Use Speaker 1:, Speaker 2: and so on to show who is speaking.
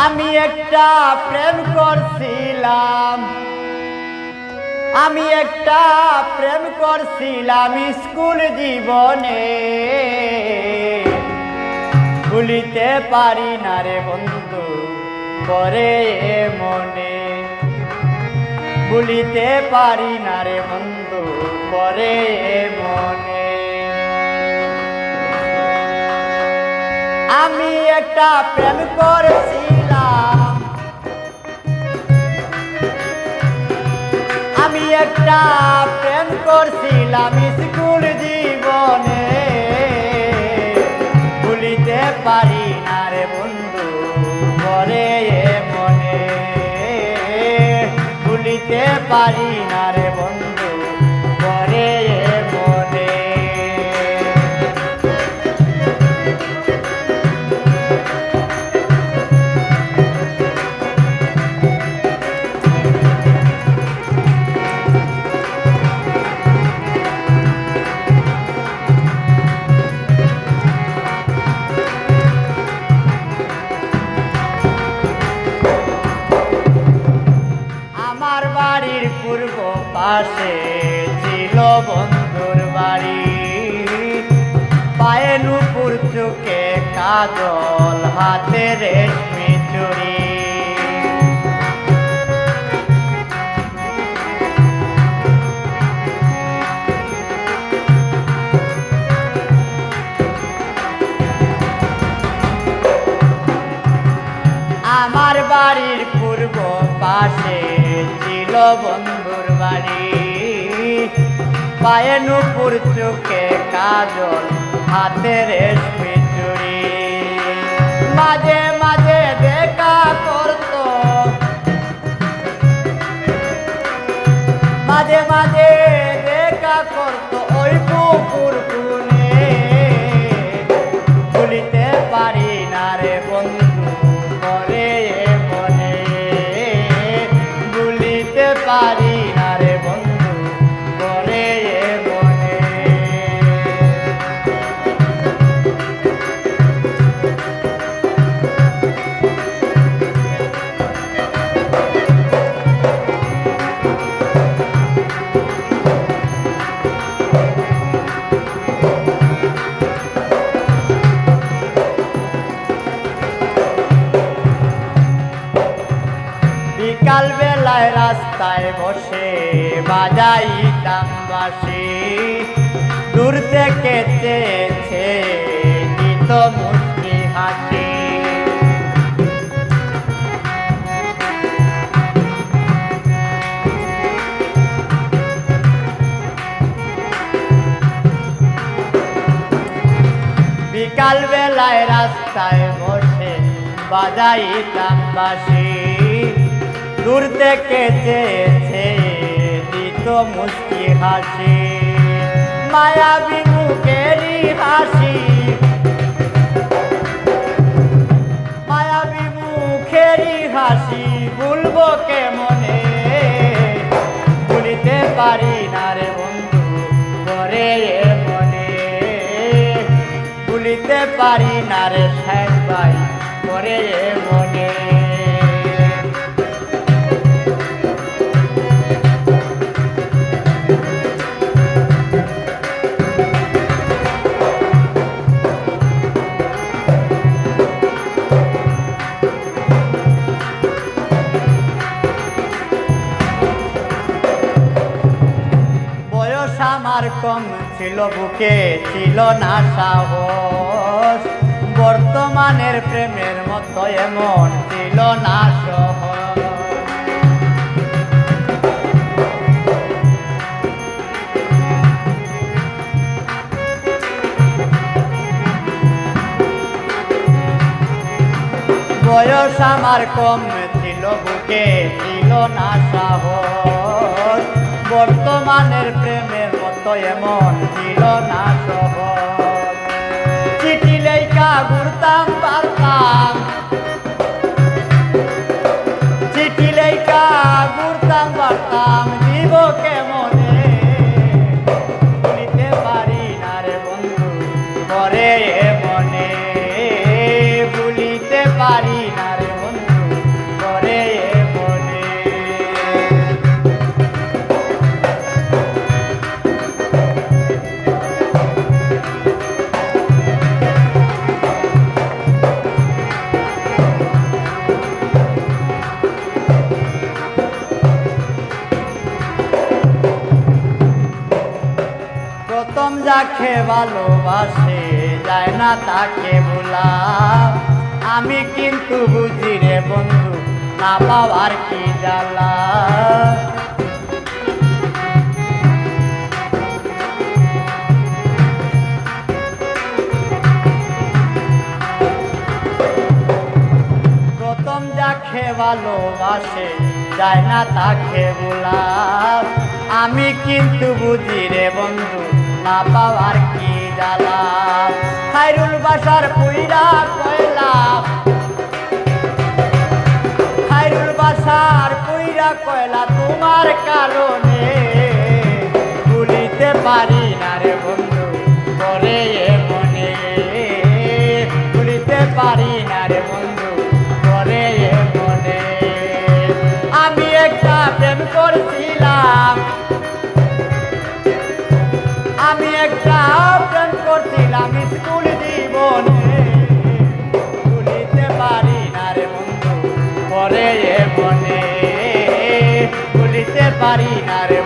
Speaker 1: আমি একটা প্রেম করছিলাম, আমি একটা প্রেম করছিলাম স্কুল জীবনে, ভুলিতে পারি না রে বন্ধু পরে মনে, ভুলিতে পারি না রে বন্ধু পরে মনে। আমি একটা প্রেম করেছিলাম, আমি একটা প্রেম করছিলাম স্কুল জীবনে, ভুলিতে পারি না রে বন্ধু পরে মনে, ভুলিতে পারি না রে বন্ধু পরে মনে। আমার বাড়ির পূর্ব পাশে ছিল বন্ধুর বাড়ি, পায়ে নুপুর চোখে কাজল হাতে রেশমি চুড়ি। আমার বাড়ির পূর্ব পাশে ছিল বন্ধুর বাড়ি, পায়ে নুপুর চোখে কাজল হাতে রেশমি চুড়ি। মাঝে মাঝে দেখা করত, মাঝে মাঝে দেখা করত ওই পুকুর কুনে, ভুলিতে পারি না রে বন্ধু পরে মনে, ভুলিতে পারি না রে বন্ধু পরে মনে। বিকাল বেলায় রাস্তায় বসে বাজাইতাম বাঁশি, দূর থেকে চেয়েছে দিত মুচকি হাসি। বিকাল বেলায় রাস্তায় বসে বাজাইতাম বাঁশি, দূর থেকে চেয়েছে দিত মুচকি হাসি। মায়াবী মুখেরই হাসি, মায়াবী মুখেরই হাসি ভুলবো কেমনে, ভুলিতে পারি না রে বন্ধু পরে মনে, ভুলিতে পারি না রে শেখ ভাই পরে মনে। আমার কম ছিল বুকে ছিল না সাহস, বর্তমানের প্রেমের মতো এমন ছিল না সহজ। বয়স আমার কম ছিল বুকে ছিল না সাহস, বর্তমানের প্রেমের মতো এমন ছিল না সহজ। চিঠি লেখা ঘুরতাম পারতাম, চিঠি লেখা ঘুরতাম পারতাম দিব কেমনে, ভুলিতে পারি না রে বন্ধু পরে মনে, ভুলিতে পারি না রে বন্ধু যাকে ভালোবাসে যায় না তাকে ভোলা। আমি কিন্তু বুঝি রে বন্ধু না পাওয়ার কি জ্বালা। প্রথম যাকে ভালোবাসে যায় না তাকে ভোলা। আমি কিন্তু বুঝি রে বন্ধু না পাওয়ার কি জ্বালা। খায়রুল বাসার পুইরা কয়লা, খায়রুল বাসার পুইরা কয়লা তোমার কারণে ভুলিতে পারি না রে বন্ধু করে এ মনে। ভুলিতে পারি না রে বন্ধু করে এ মনে। আমি একটা প্রেম করছিলাম, আমি একটা প্রেম করছিলাম স্কুল জীবনে। ভুলিতে পারি না রে বন্ধু করে এ মনে। ভুলিতে পারি না রে